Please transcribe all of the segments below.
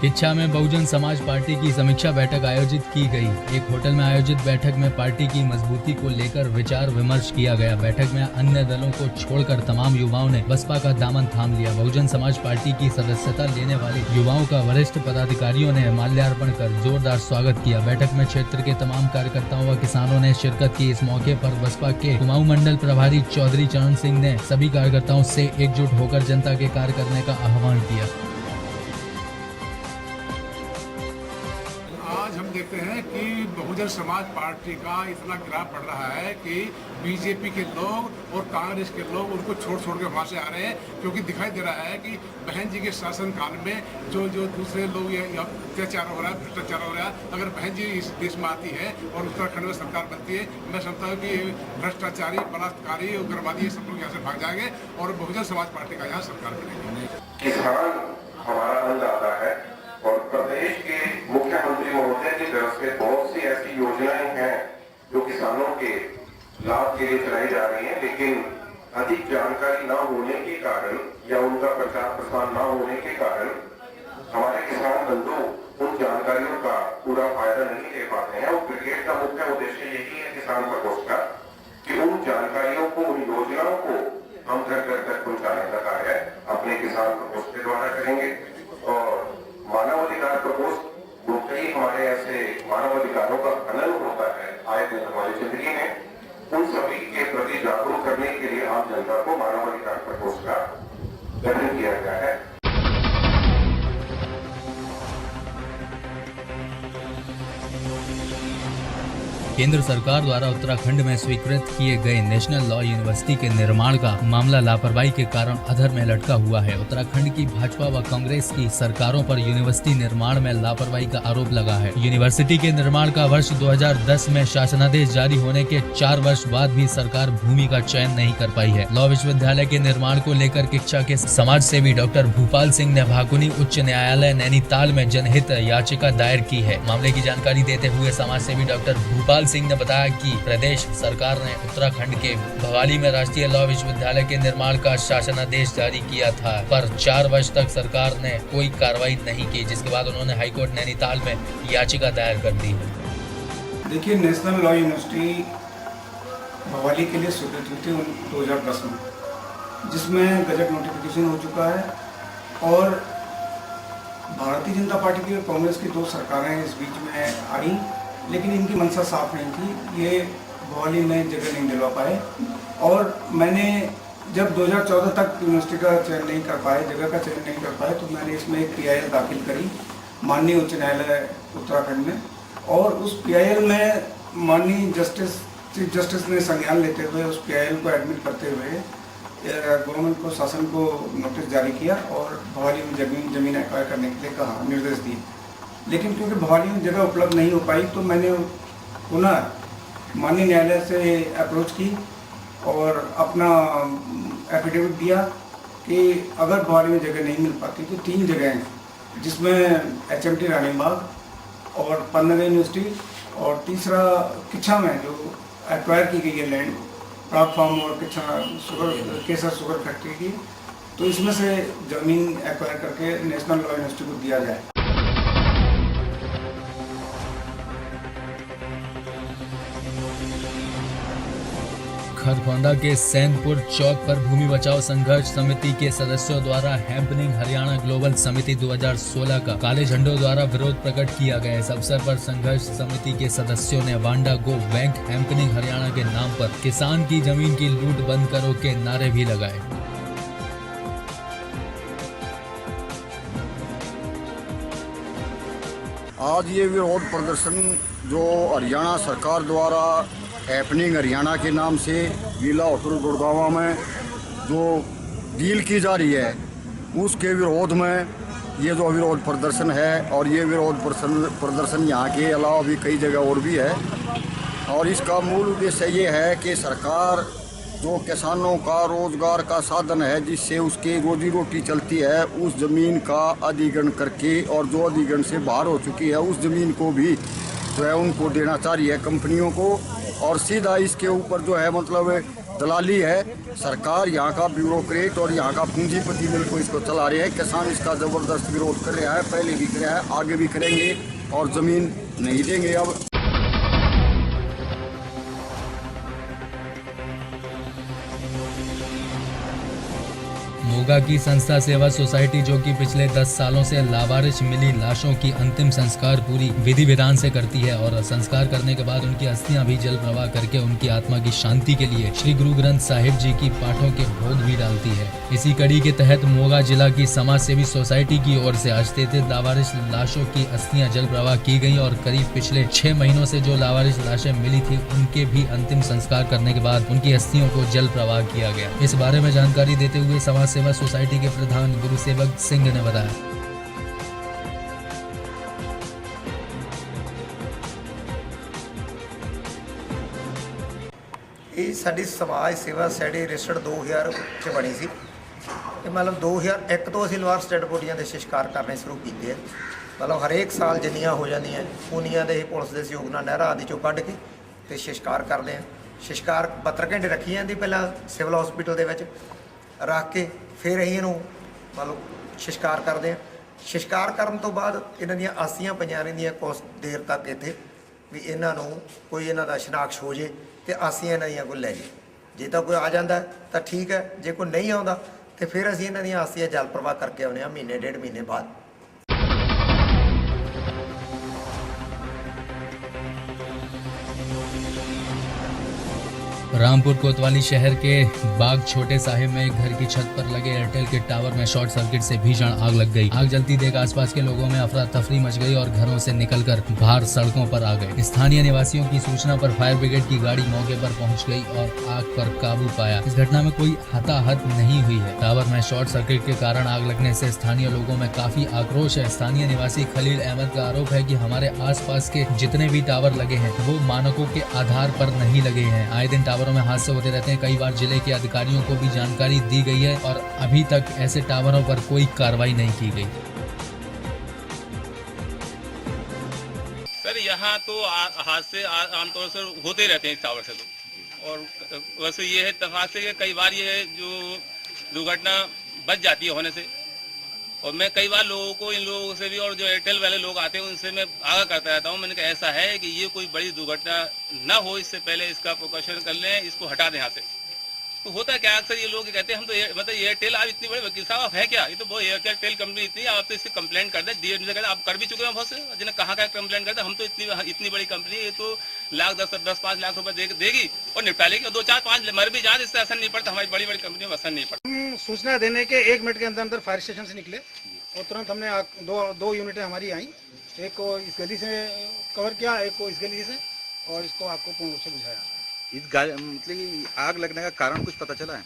किच्छा में बहुजन समाज पार्टी की समीक्षा बैठक आयोजित की गई। एक होटल में आयोजित बैठक में पार्टी की मजबूती को लेकर विचार विमर्श किया गया। बैठक में अन्य दलों को छोड़कर तमाम युवाओं ने बसपा का दामन थाम लिया। बहुजन समाज पार्टी की सदस्यता लेने वाले युवाओं का वरिष्ठ पदाधिकारियों ने माल्यार्पण कर जोरदार स्वागत किया। बैठक में क्षेत्र के तमाम कार्यकर्ताओं व किसानों ने शिरकत की। इस मौके पर बसपा के कुमाऊं मंडल प्रभारी चौधरी चरण सिंह ने सभी कार्यकर्ताओं से एकजुट होकर जनता के कार्य करने का आह्वान किया। आज हम देखते हैं कि बहुजन समाज पार्टी का इतना गिराव बढ़ रहा है कि बीजेपी के लोग और कांग्रेस के लोग उनको छोड़ के वहाँ से आ रहे हैं, क्योंकि दिखाई दे रहा है कि बहन जी के शासनकाल में जो दूसरे लोग अत्याचार हो रहा है, भ्रष्टाचार हो रहा है। अगर बहन जी इस देश में आती है और उत्तराखंड में सरकार बनती है, मैं समझता हूँ कि भ्रष्टाचारी, बलात्कारी, उग्रवादी सब लोग यहाँ से भाग जाएंगे और बहुजन समाज पार्टी का यहाँ सरकार बनेगी। किसान हमारा अन्नदाता है और प्रदेश के मुख्यमंत्री महोदय की तरफ से बहुत सी ऐसी योजनाएं हैं जो किसानों के लाभ के लिए चलाई जा रही हैं, लेकिन अधिक जानकारी न होने के कारण या उनका प्रचार प्रसार न होने के कारण हमारे किसान बंधु उन जानकारियों का पूरा फायदा नहीं ले पाते हैं। और क्रिकेट का मुख्य उद्देश्य यही है किसान प्रकोष्ठ का कि उन जानकारियों को, उन योजनाओं को हम घर घर तक पहुंचाने का कार्य अपने किसान प्रकोष्ठ के द्वारा करेंगे। और मानवाधिकार प्रकोष्ठ जो कई हमारे ऐसे मानवाधिकारों का हनन होता है आए दिन हमारी जिंदगी में, उन सभी के प्रति जागरूक करने के लिए आम जनता को मानवाधिकार प्रकोष्ठ का गठन किया गया है। केंद्र सरकार द्वारा उत्तराखंड में स्वीकृत किए गए नेशनल लॉ यूनिवर्सिटी के निर्माण का मामला लापरवाही के कारण अधर में लटका हुआ है। उत्तराखंड की भाजपा व कांग्रेस की सरकारों पर यूनिवर्सिटी निर्माण में लापरवाही का आरोप लगा है। यूनिवर्सिटी के निर्माण का वर्ष 2010 में शासनादेश जारी होने के 4 वर्ष बाद भी सरकार भूमि का चयन नहीं कर पाई है। लॉ विश्वविद्यालय के निर्माण को लेकर किच्छा के समाज सेवी डॉक्टर भूपाल सिंह ने भाकुनी उच्च न्यायालय नैनीताल में जनहित याचिका दायर की है। मामले की जानकारी देते हुए समाज सेवी डॉक्टर भूपाल सिंह ने बताया कि प्रदेश सरकार ने उत्तराखंड के भवाली में राष्ट्रीय लॉ विश्वविद्यालय के निर्माण का शासनादेश जारी किया था, पर 4 वर्ष तक सरकार ने कोई कार्रवाई नहीं की, जिसके बाद उन्होंने हाईकोर्ट नैनीताल में याचिका दायर कर दी है। देखिए, नेशनल लॉ यूनिवर्सिटी भवाली के लिए स्वीकृत हुई थी 2010 में, जिसमें गजट नोटिफिकेशन हो चुका है और भारतीय जनता पार्टी की और कांग्रेस की 2 सरकारें इस बीच में आई, लेकिन इनकी मंशा साफ नहीं थी। ये भवाली में जगह नहीं दिलवा पाए और मैंने जब 2014 तक यूनिवर्सिटी का चयन नहीं कर पाए, जगह का चयन नहीं कर पाए, तो मैंने इसमें एक PIL दाखिल करी माननीय उच्च न्यायालय उत्तराखंड में। और उस PIL में माननीय चीफ जस्टिस ने संज्ञान लेते हुए उस PIL को एडमिट करते हुए गवर्नमेंट को, शासन को नोटिस जारी किया और भवाली में जमीन एक्वायर करने के लिए कहा, निर्देश दिए। लेकिन क्योंकि भवाली में जगह उपलब्ध नहीं हो पाई, तो मैंने पुनः माननीय न्यायालय से अप्रोच की और अपना एफिडेविट दिया कि अगर भवाली में जगह नहीं मिल पाती तो 3 जगह हैं, जिसमें HMT रानीबाग और पन्नगर यूनिवर्सिटी और तीसरा किच्छा में जो एक्वायर की गई है लैंड, प्राग फार्म और किच्छा केसर शुगर फैक्ट्री की, तो इसमें से ज़मीन एक्वायर करके नेशनल लॉ यूनिवर्सिटी को दिया जाए। खरखौंदा के सैनपुर चौक पर भूमि बचाओ संघर्ष समिति के सदस्यों द्वारा हैम्पनिंग हरियाणा ग्लोबल समिति 2016 का काले झंडों द्वारा विरोध प्रकट किया गया। इस अवसर पर संघर्ष समिति के सदस्यों ने वांडा गो बैंक हैम्पनिंग हरियाणा के नाम पर किसान की जमीन की लूट बंद करो के नारे भी लगाए। आज ये विरोध प्रदर्शन जो हरियाणा सरकार द्वारा हैपनिंग हरियाणा के नाम से लीला होटल गुड़गांव में जो डील की जा रही है, उसके विरोध में ये जो विरोध प्रदर्शन है। और ये विरोध प्रदर्शन यहाँ के अलावा भी कई जगह और भी है। और इसका मूल उद्देश्य ये है कि सरकार जो किसानों का रोजगार का साधन है, जिससे उसकी रोजी रोटी चलती है, उस ज़मीन का अधिग्रहण करके और जो अधिग्रहण से बाहर हो चुकी है उस ज़मीन को भी जो है उनको देना चाह रही है कंपनियों को। और सीधा इसके ऊपर जो है मतलब दलाली है। सरकार यहाँ का ब्यूरोक्रेट और यहाँ का पूंजीपति मिलकर इसको चला रहे हैं। किसान इसका ज़बरदस्त विरोध कर रहा है, पहले भी किया है, आगे भी करेंगे और ज़मीन नहीं देंगे अब। मोगा की संस्था सेवा सोसाइटी, जो कि पिछले 10 सालों से लावारिश मिली लाशों की अंतिम संस्कार पूरी विधि विधान से करती है और संस्कार करने के बाद उनकी अस्थियां भी जल प्रवाह करके उनकी आत्मा की शांति के लिए श्री गुरु ग्रंथ साहिब जी की पाठों के भोग भी डालती है। इसी कड़ी के तहत मोगा जिला की समाज सेवी सोसाइटी की ओर से आज 33 लावारिश लाशों की अस्थियां जल प्रवाह की गयी और करीब पिछले 6 महीनों से जो लावारिश लाशें मिली थी उनके भी अंतिम संस्कार करने के बाद उनकी अस्थियों को जल प्रवाह किया गया। इस बारे में जानकारी देते हुए समाज सेवा सोसाइटी के प्रधान गुरुसेवक सिंह ने बताया, ਇਹ ਸਾਡੀ ਸਮਾਜ ਸੇਵਾ ਸੋਸਾਇਟੀ ਰਜਿਸਟਰਡ 2000 ਚ ਬਣੀ ਸੀ ਤੇ ਮਤਲਬ 2001 ਤੋਂ ਅਸੀਂ ਲਵਾਰਸ ਡੈਡ ਬੋਡੀਆਂ ਦੇ ਸੰਸਕਾਰ ਕਰਨੇ ਸ਼ੁਰੂ ਕੀਤੇ ਆ। ਮਤਲਬ ਹਰੇਕ ਸਾਲ ਜਿੰਨੀਆਂ ਹੋ ਜਾਂਦੀਆਂ ਉਨੀਆਂ ਦੇ ਪੁਲਿਸ ਦੇ ਸਹਿਯੋਗ ਨਾਲ ਨਹਿਰਾਂ ਆਦਿ ਚੋਂ ਕੱਢ ਕੇ ਤੇ ਸੰਸਕਾਰ ਕਰਦੇ ਆ। ਸੰਸਕਾਰ 72 ਘੰਟੇ ਰੱਖੀ ਜਾਂਦੀ ਪਹਿਲਾਂ ਸਿਵਲ ਹਸਪੀਟਲ ਦੇ ਵਿੱਚ ਰੱਖ ਕੇ ਫਿਰ ਅਸੀਂ ਇਹਨੂੰ ਮਤਲਬ ਸੰਸਕਾਰ ਕਰਦੇ ਆ। ਸੰਸਕਾਰ ਕਰਨ ਤੋਂ ਬਾਅਦ ਇਹਨਾਂ ਦੀਆਂ ਆਸੀਆਂ ਪਈਆਂ ਰਹਿੰਦੀਆਂ ਕੁਝ ਦੇਰ ਤੱਕ ਇੱਥੇ ਵੀ ਇਹਨਾਂ ਨੂੰ ਕੋਈ ਇਹਨਾਂ ਦਾ ਸ਼ਨਾਖਤ ਹੋ ਜੇ ਤੇ ਆਸੀਆਂ ਇਹਨਾਂ ਦੀਆਂ ਕੋਈ ਲੈ ਜੇ। ਜੇ ਤਾਂ ਕੋਈ ਆ ਜਾਂਦਾ ਤਾਂ ਠੀਕ ਹੈ, ਜੇ ਕੋਈ ਨਹੀਂ ਆਉਂਦਾ ਤੇ ਫਿਰ ਅਸੀਂ ਇਹਨਾਂ ਦੀਆਂ ਆਸੀਆਂ ਜਲ ਪ੍ਰਵਾਹ ਕਰਕੇ ਆਉਂਦੇ ਹਾਂ ਮਹੀਨੇ ਡੇਢ ਮਹੀਨੇ ਬਾਅਦ। रामपुर कोतवाली शहर के बाग छोटे साहिब में एक घर की छत पर लगे एयरटेल के टावर में शॉर्ट सर्किट से भीषण आग लग गई। आग जलती देख आसपास के लोगों में अफरा तफरी मच गई और घरों से निकलकर बाहर सड़कों पर आ गए। स्थानीय निवासियों की सूचना पर फायर ब्रिगेड की गाड़ी मौके पर पहुंच गई और आग पर काबू पाया। इस घटना में कोई हताहत नहीं हुई है। टावर में शॉर्ट सर्किट के कारण आग लगने से स्थानीय लोगों में काफी आक्रोश है। स्थानीय निवासी खलील अहमद का आरोप है कि हमारे आसपास के जितने भी टावर लगे हैं वो मानकों के आधार पर नहीं लगे हैं। आए दिन टावरों में हादसे होते रहते हैं। कई बार जिले के अधिकारियों को भी जानकारी दी गई है और अभी तक ऐसे टावरों पर कोई कार्रवाई नहीं की गई। सर यहाँ तो हादसे आमतौर से होते रहते हैं इस टावर से तो, और वैसे ये है इत्तेफाक से कि कई बार ये जो दुर्घटना बच जाती है होने से, और मैं कई बार लोगों को, इन लोगों से भी और जो एयरटेल वाले लोग आते हैं उनसे मैं आगाह करता रहता हूँ। मैंने कहा ऐसा है कि ये कोई बड़ी दुर्घटना ना हो, इससे पहले इसका प्रिकॉशन कर लें, इसको हटा दें यहाँ से। तो होता है क्या, अक्सर ये लोग कहते हैं हम तो मतलब एयरटेल, आप इतनी बड़ी वकील साहब आप है क्या, ये तो बहुत एयरटेल कंपनी इतनी, आप तो इससे कंप्लेंट कर दें। डीएम से कहते आप कर भी चुके हैं बहुत से, जिन्हें कहाँ का कंप्लेंट करते हम तो इतनी बड़ी कंपनी, ये तो 10-5 लाख रुपए देगी और निपटा लेगी, और 2-4-5 मर भी जाए, इससे असर नहीं पड़ता। हमारी बड़ी बड़ी कंपनी में असर नहीं पड़ता। सूचना देने के 1 मिनट के अंदर अंदर फायर स्टेशन से निकले और तुरंत हमने दो यूनिटें हमारी आई, एक को इस गली से कवर किया, एक को इस गली से, और इसको आपको पूर्ण रूप से बुझाया। इस मतलब आग लगने का कारण कुछ पता चला है?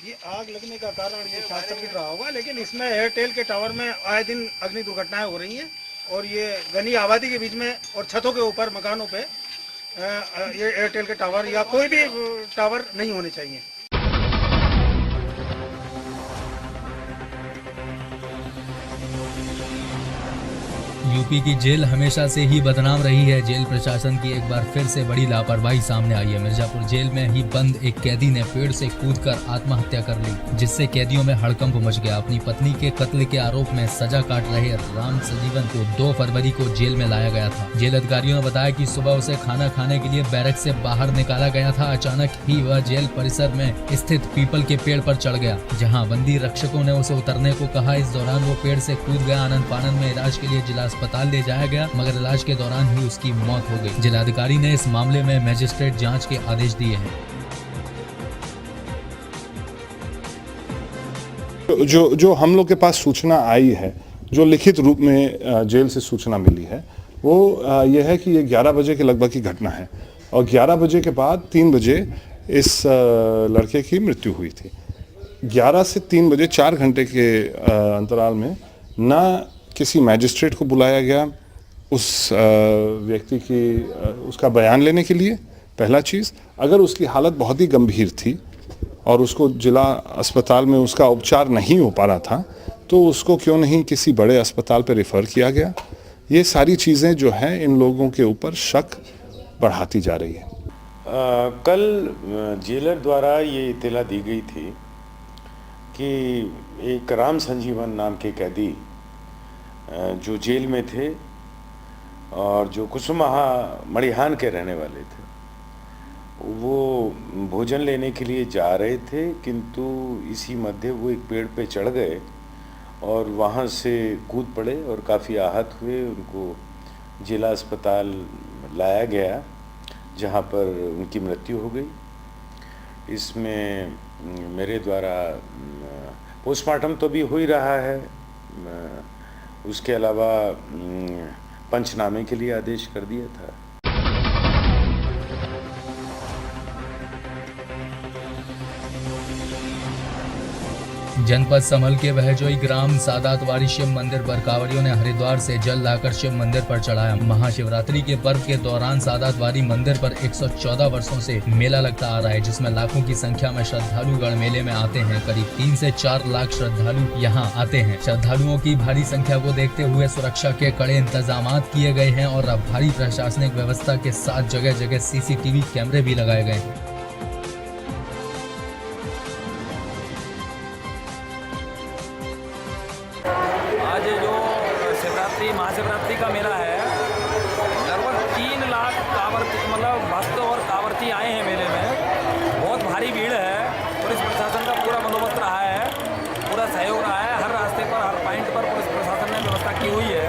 ये आग लगने का कारण ये शॉर्ट सर्किट रहा होगा, लेकिन इसमें एयरटेल के टावर में आए दिन अग्नि दुर्घटनाएं हो रही हैं और ये घनी आबादी के बीच में और छतों के ऊपर मकानों पे ये एयरटेल के टावर या कोई भी टावर नहीं होने चाहिए। यूपी की जेल हमेशा से ही बदनाम रही है। जेल प्रशासन की एक बार फिर से बड़ी लापरवाही सामने आई है। मिर्जापुर जेल में ही बंद एक कैदी ने पेड़ से कूदकर आत्महत्या कर ली, जिससे कैदियों में हड़कंप मच गया। अपनी पत्नी के कत्ल के आरोप में सजा काट रहे राम सजीवन को 2 फरवरी को जेल में लाया गया था। जेल अधिकारियों ने बताया कि सुबह उसे खाना खाने के लिए बैरक से बाहर निकाला गया था। अचानक ही वह जेल परिसर में स्थित पीपल के पेड़ पर चढ़ गया, जहाँ बंदी रक्षकों ने उसे उतरने को कहा। इस दौरान वो पेड़ से कूद गया। आनंद फानंद में इलाज के लिए जिला अस्पताल ले जाया गया, मगर इलाज के दौरान ही उसकी मौत हो गई। जिलाधिकारी ने इस मामले में मजिस्ट्रेट जांच के आदेश दिए हैं। जो हम लोग के पास सूचना आई है, जो लिखित रूप में जेल से सूचना मिली है, वो ये है कि ये 11 बजे के लगभग की घटना है और 11 बजे के बाद 3 बजे इस लड़के की मृत्यु हुई थी। 11 से 3 बजे 4 घंटे के अंतराल में ना किसी मैजिस्ट्रेट को बुलाया गया उस व्यक्ति की उसका बयान लेने के लिए। पहला चीज़, अगर उसकी हालत बहुत ही गंभीर थी और उसको जिला अस्पताल में उसका उपचार नहीं हो पा रहा था, तो उसको क्यों नहीं किसी बड़े अस्पताल पर रेफ़र किया गया। ये सारी चीज़ें जो हैं इन लोगों के ऊपर शक बढ़ाती जा रही है। कल जेलर द्वारा ये इत्तला दी गई थी कि एक राम संजीवन नाम के कैदी जो जेल में थे और जो कुसुमहा मड़िहान के रहने वाले थे, वो भोजन लेने के लिए जा रहे थे, किंतु इसी मध्य वो एक पेड़ पे चढ़ गए और वहाँ से कूद पड़े और काफ़ी आहत हुए। उनको जिला अस्पताल लाया गया जहाँ पर उनकी मृत्यु हो गई। इसमें मेरे द्वारा पोस्टमार्टम तो भी हो ही रहा है, उसके अलावा पंचनामे के लिए आदेश कर दिया था। जनपद संभल के बहजोई ग्राम सादातवाड़ी शिव मंदिर पर कांवड़ियों ने हरिद्वार से जल लाकर शिव मंदिर पर चढ़ाया। महाशिवरात्रि के पर्व के दौरान सादातवाड़ी मंदिर पर 114 वर्षों से मेला लगता आ रहा है, जिसमें लाखों की संख्या में श्रद्धालु गढ़ मेले में आते हैं। करीब 3 से 4 लाख श्रद्धालु यहां आते हैं। श्रद्धालुओं की भारी संख्या को देखते हुए सुरक्षा के कड़े इंतजाम किए गए हैं और अब भारी प्रशासनिक व्यवस्था के साथ जगह जगह CCTV कैमरे भी लगाए गए हैं। महाशिवरात्रि का मेला है, लगभग 3 लाख भक्त और कांवड़ती आए हैं मेले में। बहुत भारी भीड़ है। पुलिस प्रशासन का पूरा बंदोबस्त रहा है, पूरा सहयोग रहा है। हर रास्ते पर, हर पॉइंट पर पुलिस प्रशासन ने व्यवस्था की हुई है।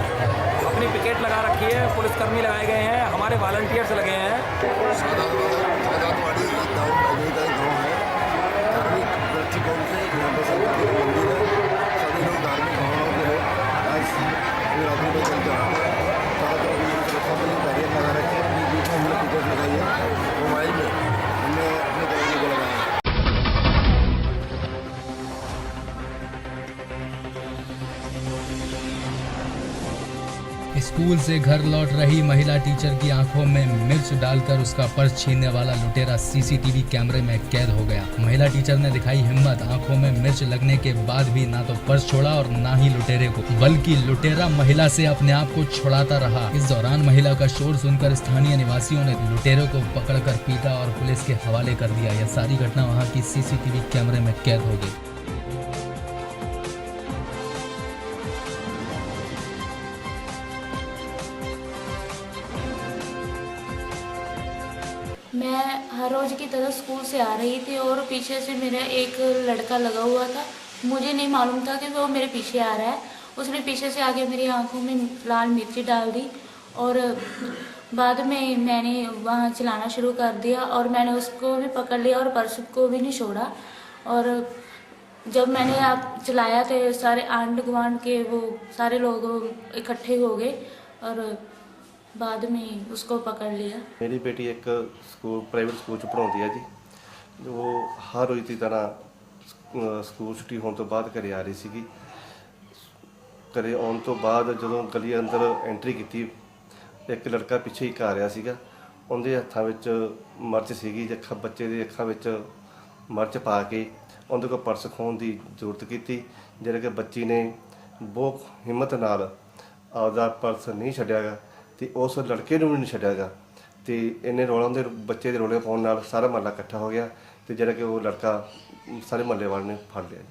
अपनी पिकेट लगा रखी है, पुलिसकर्मी लगाए गए हैं, हमारे वॉलंटियर्स लगे हैं। स्कूल से घर लौट रही महिला टीचर की आंखों में मिर्च डालकर उसका पर्स छीनने वाला लुटेरा CCTV कैमरे में कैद हो गया। महिला टीचर ने दिखाई हिम्मत, आंखों में मिर्च लगने के बाद भी ना तो पर्स छोड़ा और ना ही लुटेरे को, बल्कि लुटेरा महिला से अपने आप को छुड़ाता रहा। इस दौरान महिला का शोर सुनकर स्थानीय निवासियों ने लुटेरे को पकड़कर पीटा और पुलिस के हवाले कर दिया। यह सारी घटना वहाँ की CCTV कैमरे में कैद हो गई। मैं हर रोज़ की तरह स्कूल से आ रही थी और पीछे से मेरा एक लड़का लगा हुआ था। मुझे नहीं मालूम था कि वो मेरे पीछे आ रहा है। उसने पीछे से आके मेरी आंखों में लाल मिर्ची डाल दी और बाद में मैंने वहाँ चलाना शुरू कर दिया और मैंने उसको भी पकड़ लिया और पर्स को भी नहीं छोड़ा। और जब मैंने आप चलाया तो सारे आंड गुआंढ के वो सारे लोग इकट्ठे हो गए और बाद में उसको पकड़ लिया। मेरी बेटी एक स्कूल प्राइवेट स्कूल च पढ़ाती है जी, वो हर रोज़ की तरह स्कूल छुट्टी होने तो बाद घरे आ रही सी। घरे आने तो बाद जो गली अंदर एंट्री की, एक लड़का पिछे ही आ रहा सीगा। उनके हत्थां विच मर्च सीगी, बच्चे की अखां विच मर्च पा के उनके को पर्स खोण की जरूरत की, जिहड़े कि बच्ची ने बहुत हिम्मत नाल आपदा पर्स नहीं छड्डियागा ते उस लड़के नूं भी नहीं छड्डियागा। तो इन्ने रौला दे बच्चे के रौले पाउण नाल सारा महल्ला इकट्ठा हो गया तो जिहड़ा कि वो लड़का सारे महल्ले वाले ने फड़ लिया।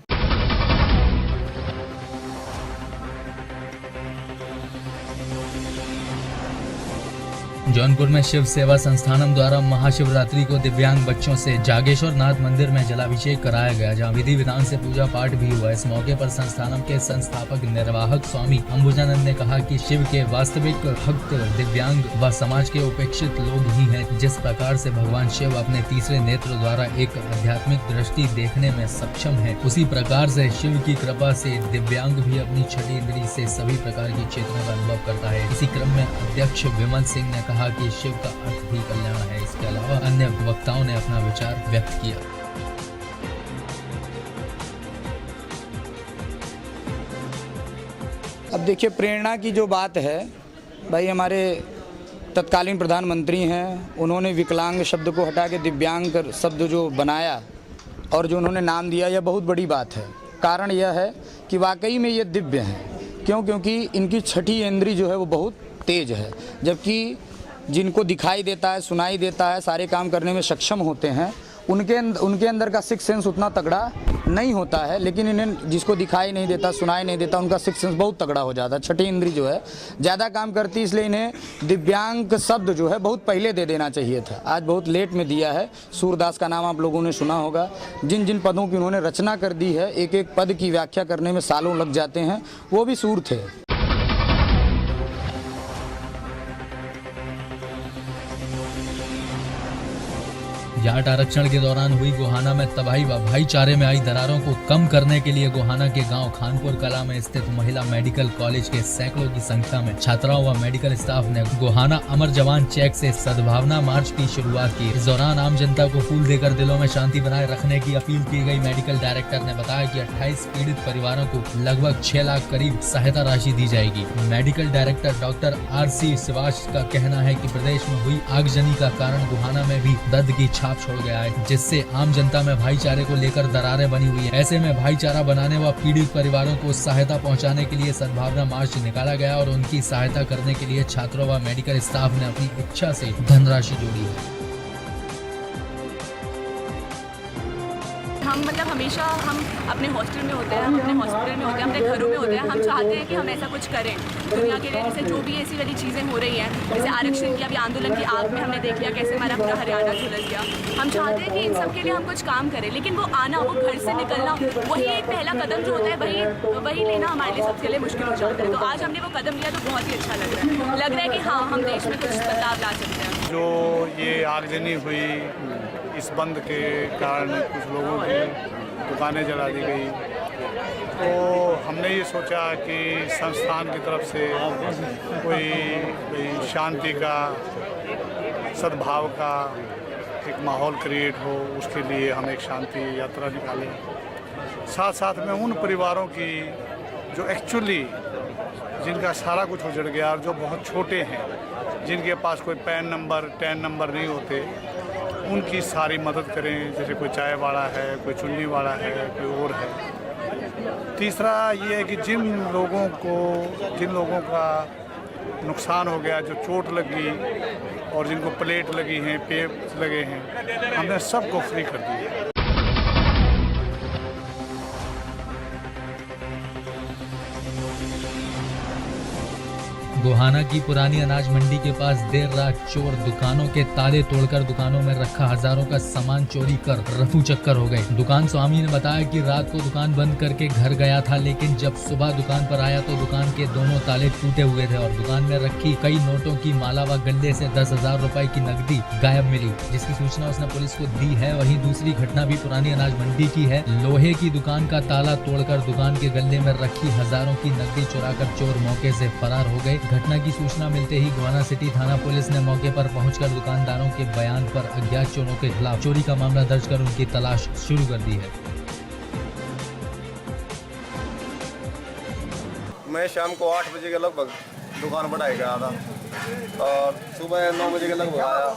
जौनपुर में शिव सेवा संस्थानम द्वारा महाशिवरात्रि को दिव्यांग बच्चों से जागेश्वर नाथ मंदिर में जलाभिषेक कराया गया, जहां विधि विधान से पूजा पाठ भी हुआ। इस मौके पर संस्थानम के संस्थापक निर्वाहक स्वामी अंबुजानंद ने कहा कि शिव के वास्तविक भक्त दिव्यांग व समाज के उपेक्षित लोग ही हैं। जिस प्रकार से भगवान शिव अपने तीसरे नेत्र द्वारा एक आध्यात्मिक दृष्टि देखने में सक्षम है, उसी प्रकार से शिव की कृपा से दिव्यांग भी अपनी छठी इंद्री से सभी प्रकार की चेतना का अनुभव करता है। इसी क्रम में अध्यक्ष विमल सिंह ने कहा कि शिव का अर्थ ही कल्याण है। इसके अलावा अन्य वक्ताओं ने अपना विचार व्यक्त किया। अब देखिए, प्रेरणा की जो बात है भाई, हमारे तत्कालीन प्रधानमंत्री हैं, उन्होंने विकलांग शब्द को हटा के दिव्यांग शब्द जो बनाया और जो उन्होंने नाम दिया, यह बहुत बड़ी बात है। कारण यह है कि वाकई में ये दिव्य हैं। क्योंकि इनकी छठी इंद्री जो है वो बहुत तेज है, जबकि जिनको दिखाई देता है, सुनाई देता है, सारे काम करने में सक्षम होते हैं, उनके अंदर का सिक्स सेंस उतना तगड़ा नहीं होता है। लेकिन इन्हें जिसको दिखाई नहीं देता, सुनाई नहीं देता, उनका सिक्स सेंस बहुत तगड़ा हो जाता है। छठी इंद्री जो है ज़्यादा काम करती है, इसलिए इन्हें दिव्यांग शब्द जो है बहुत पहले दे देना चाहिए था। आज बहुत लेट में दिया है। सूरदास का नाम आप लोगों ने सुना होगा। जिन जिन पदों की उन्होंने रचना कर दी है, एक एक पद की व्याख्या करने में सालों लग जाते हैं, वो भी सूर थे। जाट आरक्षण के दौरान हुई गोहाना में तबाही व भाईचारे में आई दरारों को कम करने के लिए गोहाना के गांव खानपुर कला में स्थित महिला मेडिकल कॉलेज के सैकड़ों की संख्या में छात्राओं व मेडिकल स्टाफ ने गोहाना अमर जवान चेक से सद्भावना मार्च की शुरुआत की। इस दौरान आम जनता को फूल देकर दिलों में शांति बनाए रखने की अपील की गई। मेडिकल डायरेक्टर ने बताया कि 28 पीड़ित परिवारों को लगभग 6 लाख करीब सहायता राशि दी जाएगी। मेडिकल डायरेक्टर डॉक्टर RC शिवाश का कहना है कि प्रदेश में हुई आगजनी का कारण गोहाना में भी दर्द की छाप छोड़ गया है, जिससे आम जनता में भाईचारे को लेकर दरारें बनी हुई है। ऐसे में भाईचारा बनाने व पीड़ित परिवारों को सहायता पहुंचाने के लिए सद्भावना मार्च निकाला गया और उनकी सहायता करने के लिए छात्रों व मेडिकल स्टाफ ने अपनी इच्छा से धनराशि जोड़ी है। हम हमेशा हम अपने हॉस्टल में होते हैं, हम अपने हॉस्पिटल में होते हैं, अपने घरों में होते हैं। हम चाहते हैं कि हम ऐसा कुछ करें दुनिया के लिए। जैसे जो भी ऐसी वाली चीज़ें हो रही हैं, जैसे आरक्षण की अभी आंदोलन की आग में हमने देख लिया कैसे हमारा पूरा हरियाणा झुलस गया। हम चाहते हैं कि इन सब के लिए हम कुछ काम करें, लेकिन वो आना, वो घर से निकलना, वही एक पहला कदम जो होता है वही लेना हमारे लिए सबके लिए मुश्किल हो जाता है। तो आज हमने वो कदम लिया तो बहुत ही अच्छा लग रहा है कि हाँ, हम देश में कुछ बदलाव ला सकते हैं। जो ये आगजनी हुई, इस बंद के कारण कुछ लोगों की दुकानें जला दी गई, तो हमने ये सोचा कि संस्थान की तरफ से कोई शांति का, सद्भाव का एक माहौल क्रिएट हो, उसके लिए हम एक शांति यात्रा निकालें। साथ साथ में उन परिवारों की जो एक्चुअली जिनका सारा कुछ उजड़ गया और जो बहुत छोटे हैं, जिनके पास कोई पैन नंबर, टैन नंबर नहीं होते, उनकी सारी मदद करें। जैसे कोई चाय वाला है, कोई चुन्नी वाला है, कोई और है। तीसरा ये है कि जिन लोगों का नुकसान हो गया, जो चोट लगी और जिनको प्लेट लगी हैं, पेप लगे हैं, हमने सबको फ्री कर दिया। गोहाना की पुरानी अनाज मंडी के पास देर रात चोर दुकानों के ताले तोड़कर दुकानों में रखा हजारों का सामान चोरी कर रफू चक्कर हो गए। दुकान स्वामी ने बताया कि रात को दुकान बंद करके घर गया था, लेकिन जब सुबह दुकान पर आया तो दुकान के दोनों ताले टूटे हुए थे और दुकान में रखी कई नोटों की माला व गले से 10,000 रुपए की नकदी गायब मिली, जिसकी सूचना उसने पुलिस को दी है। वहीं दूसरी घटना भी पुरानी अनाज मंडी की है। लोहे की दुकान का ताला तोड़कर दुकान के गले में रखी हजारों की नकदी चुराकर चोर मौके से फरार हो गए। घटना की सूचना मिलते ही गोहाना सिटी थाना पुलिस ने मौके पर पहुंचकर दुकानदारों के बयान पर अज्ञात चोरों के खिलाफ चोरी का मामला दर्ज कर उनकी तलाश शुरू कर दी है। मैं शाम को 8 बजे के लगभग दुकान बढ़ाई गया था और सुबह 9 बजे के लगभग आया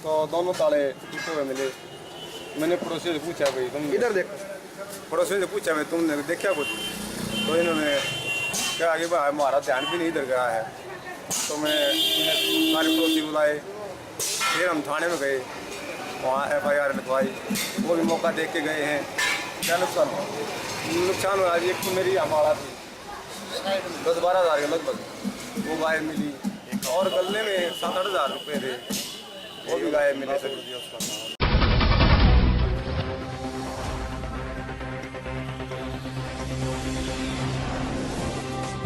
तो दोनों ताले टूटे हुए मिले। मैंने पड़ोसी से पूछा, भाई तुम इधर देखो, पड़ोसी से पूछा भाई तुमने देखा कुछ, तो इन्होंने कहा कि भाई हमारा ध्यान भी नहीं इधर गया है। तो मैं सारे पड़ोसी बुलाए, फिर हम थाने में गए, वहाँ FIR लिखवाई। वो भी मौका देख के गए हैं। क्या नुकसान हुआ? एक तो मेरी हमारा थी 10-12 हज़ार के लगभग, वो गाय मिली, और गले में 7-8 हज़ार रुपये थे, वो भी गाय मिले सर।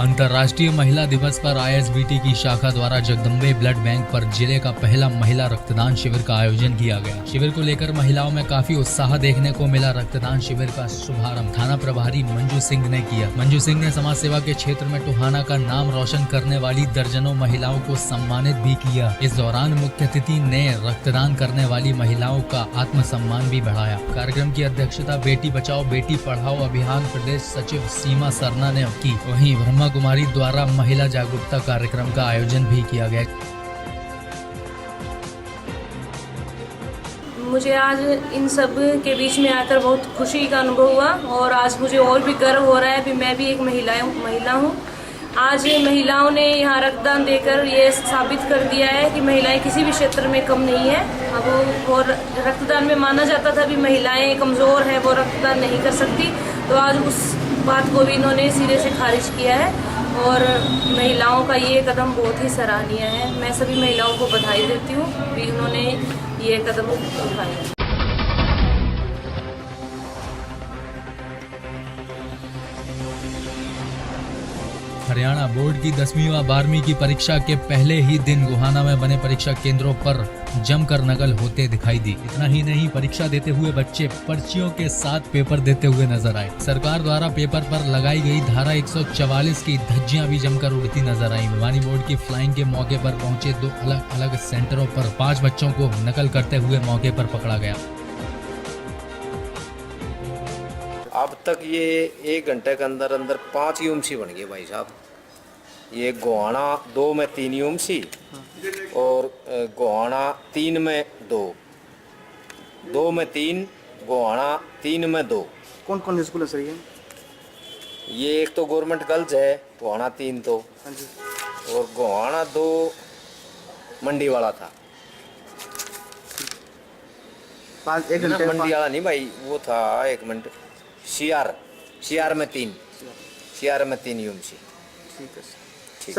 अंतर्राष्ट्रीय महिला दिवस पर ISBT की शाखा द्वारा जगदम्बे ब्लड बैंक पर जिले का पहला महिला रक्तदान शिविर का आयोजन किया गया। शिविर को लेकर महिलाओं में काफी उत्साह देखने को मिला। रक्तदान शिविर का शुभारंभ थाना प्रभारी मंजू सिंह ने किया। मंजू सिंह ने समाज सेवा के क्षेत्र में टोहाना का नाम रोशन करने वाली दर्जनों महिलाओं को सम्मानित भी किया। इस दौरान मुख्य अतिथि ने रक्तदान करने वाली महिलाओं का आत्मसम्मान भी बढ़ाया। कार्यक्रम की अध्यक्षता बेटी बचाओ बेटी पढ़ाओ अभियान प्रदेश सचिव सीमा सरना ने की। वहीं ब्रह्मा कुमारी द्वारा महिला जागरूकता कार्यक्रम का आयोजन भी किया गया। मुझे आज इन सब के बीच में आकर बहुत खुशी का अनुभव हुआ और आज मुझे और भी गर्व हो रहा है कि मैं भी एक महिला हूँ। आज महिलाओं ने यहाँ रक्तदान देकर ये साबित कर दिया है कि महिलाएं किसी भी क्षेत्र में कम नहीं है। अब और रक्तदान में माना जाता था भी महिलाएं कमज़ोर हैं, वो रक्तदान नहीं कर सकती, तो आज उस बात को भी इन्होंने सिरे से खारिज किया है और महिलाओं का ये कदम बहुत ही सराहनीय है। मैं सभी महिलाओं को बधाई देती हूँ कि उन्होंने ये कदम उठाया। हरियाणा बोर्ड की 10वीं व 12वीं की परीक्षा के पहले ही दिन गोहाना में बने परीक्षा केंद्रों पर जमकर नकल होते दिखाई दी। इतना ही नहीं, परीक्षा देते हुए बच्चे पर्चियों के साथ पेपर देते हुए नजर आए। सरकार द्वारा पेपर पर लगाई गई धारा 144 की धज्जियां भी जमकर उड़ती नजर आई। भिवानी बोर्ड की फ्लाइंग के मौके पर पहुंचे 2 अलग अलग सेंटरों पर 5 बच्चों को नकल करते हुए मौके पर पकड़ा गया। अब तक ये 1 घंटे के अंदर अंदर 5 यूमसी बन गए भाई साहब। ये गोहाना 2 में 3 यूमसी और गोहाना 3 में 2, 2 में 3, गोहाना 3 में 2। कौन कौन स्कूल है सर ये एक तो गवर्नमेंट गर्ल्स है, गोहाना 3 तो, और गोहाना 2 मंडी वाला था। 1 घंटे मंडी वाला नहीं भाई, वो था 1 मिनट, सीआर में 3 यूमसी। ठीक है सर।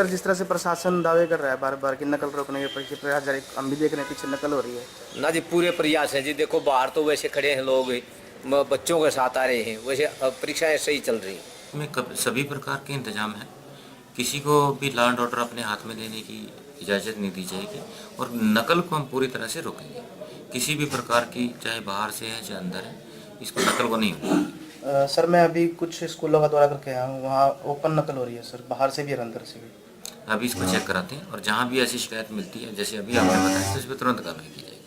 जिस तरह से प्रशासन दावे कर रहा है बार बार कि नकल रोकने के प्रयास जारी, हम भी देख रहे हैं पीछे नकल हो रही है ना जी। पूरे प्रयास हैं जी। देखो बाहर तो वैसे खड़े हैं लोग, बच्चों के साथ आ रहे हैं, वैसे परीक्षाएं सही चल रही हैं। में सभी प्रकार के इंतजाम हैं, किसी को भी लॉ एंड ऑर्डर अपने हाथ में लेने की इजाज़त नहीं दी जाएगी और नकल को हम पूरी तरह से रोकेंगे। किसी भी प्रकार की, चाहे बाहर से है चाहे अंदर है, इसको नकल को नहीं होगा। सर मैं अभी कुछ स्कूलों का दौरा करके आया हूँ, वहाँ ओपन नकल हो रही है सर, बाहर से भी और अंदर से भी। अभी इसको चेक कराते हैं और जहाँ भी ऐसी शिकायत मिलती है, जैसे अभी आपने बताया, तो इस पर तुरंत कार्रवाई की जाएगी।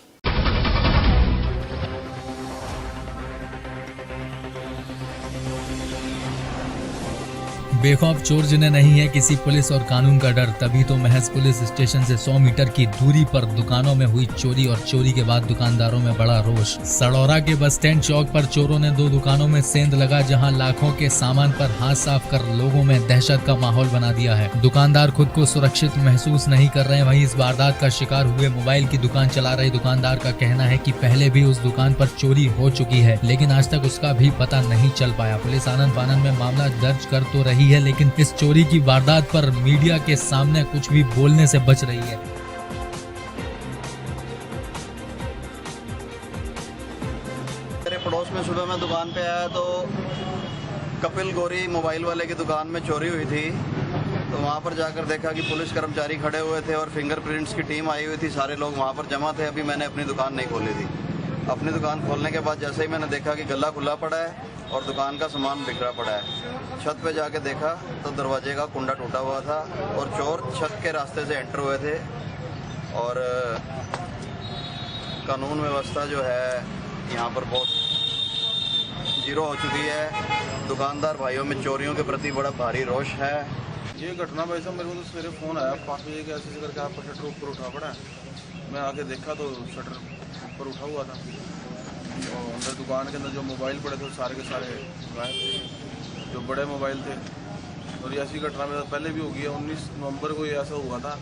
बेखौफ चोर जिन्हें नहीं है किसी पुलिस और कानून का डर, तभी तो महज पुलिस स्टेशन से 100 मीटर की दूरी पर दुकानों में हुई चोरी और चोरी के बाद दुकानदारों में बड़ा रोष। सड़ौरा के बस स्टैंड चौक पर चोरों ने 2 दुकानों में सेंध लगा, जहां लाखों के सामान पर हाथ साफ कर लोगों में दहशत का माहौल बना दिया है। दुकानदार खुद को सुरक्षित महसूस नहीं कर रहे हैं। वहीं इस वारदात का शिकार हुए मोबाइल की दुकान चला रहे दुकानदार का कहना है कि पहले भी उस दुकान पर चोरी हो चुकी है, लेकिन आज तक उसका भी पता नहीं चल पाया। पुलिस आनन फानन में मामला दर्ज कर तो रही है, लेकिन इस चोरी की वारदात पर मीडिया के सामने कुछ भी बोलने से बच रही है। मेरे पड़ोस में सुबह मैं दुकान पे आया तो कपिल गोरी मोबाइल वाले की दुकान में चोरी हुई थी, तो वहाँ पर जाकर देखा कि पुलिस कर्मचारी खड़े हुए थे और फिंगरप्रिंट्स की टीम आई हुई थी, सारे लोग वहाँ पर जमा थे। अभी मैंने अपनी दुकान नहीं खोली थी। अपनी दुकान खोलने के बाद जैसे ही मैंने देखा कि गला खुला पड़ा है और दुकान का सामान बिखरा पड़ा है, छत पे जाके देखा तो दरवाजे का कुंडा टूटा हुआ था और चोर छत के रास्ते से एंटर हुए थे। और कानून व्यवस्था जो है यहाँ पर बहुत जीरो हो चुकी है। दुकानदार भाइयों में चोरियों के प्रति बड़ा भारी रोष है। ये घटना भाई साहब, मेरे को तो सवेरे फ़ोन आया 5 बजे के, ऐसे करके आपका शटर ऊपर उठा पड़ा है। मैं आके देखा तो शटर ऊपर उठा हुआ था, तो अंदर दुकान के अंदर जो मोबाइल पड़े थे सारे के सारे गायब थे, जो बड़े मोबाइल थे। और ऐसी घटना में पहले भी हो गई है। 19 नवंबर को ये ऐसा हुआ था।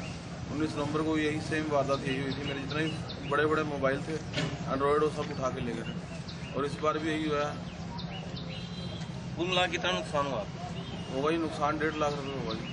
19 नवंबर को यही सेम वारदात यही हुई थी। मेरे जितने भी बड़े बड़े मोबाइल थे एंड्रॉयड, वो सब उठा के ले गए थे। और इस बार भी यही हुआ है। कुल मिला कितना नुकसान हुआ? होगा ही नुकसान 1.5 लाख रुपये होगा जी।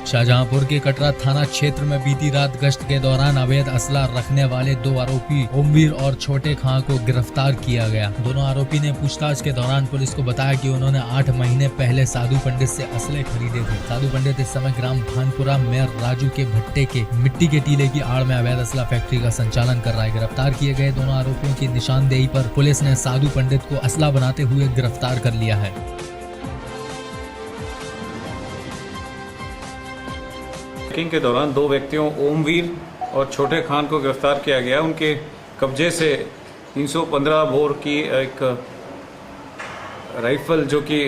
शाहजहांपुर के कटरा थाना क्षेत्र में बीती रात गश्त के दौरान अवैध असला रखने वाले 2 आरोपी ओमवीर और छोटे खां को गिरफ्तार किया गया। दोनों आरोपी ने पूछताछ के दौरान पुलिस को बताया कि उन्होंने 8 महीने पहले साधु पंडित से असले खरीदे थे। साधु पंडित इस समय ग्राम भानपुरा में राजू के भट्टे के मिट्टी के टीले की आड़ में अवैध असला फैक्ट्री का संचालन कर रहा है। गिरफ्तार किए गए दोनों आरोपियों की निशानदेही पर पुलिस ने साधु पंडित को असला बनाते हुए गिरफ्तार कर लिया है। के दौरान 2 व्यक्तियों ओमवीर और छोटे खान को गिरफ्तार किया गया। उनके कब्जे से 315 बोर की एक राइफल, जो कि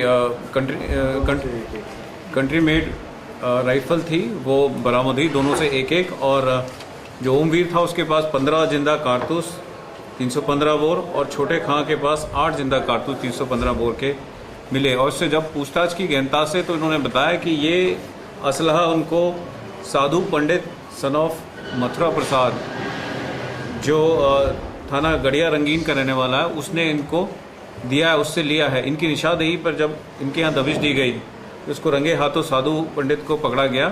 कंट्री मेड राइफल थी, वो बरामद हुई। दोनों से 1-1। और जो ओमवीर था उसके पास 15 जिंदा कारतूस 315 बोर और छोटे खां के पास 8 जिंदा कारतूस 315 बोर के मिले। और उससे जब पूछताछ की गहनता से तो इन्होंने बताया कि ये असलहा उनको साधु पंडित सन ऑफ मथुरा प्रसाद जो थाना गड़िया रंगीन का रहने वाला है उसने इनको दिया है, उससे लिया है। इनकी निशानदेही पर जब इनके यहाँ दबिश दी गई तो उसको रंगे हाथों साधु पंडित को पकड़ा गया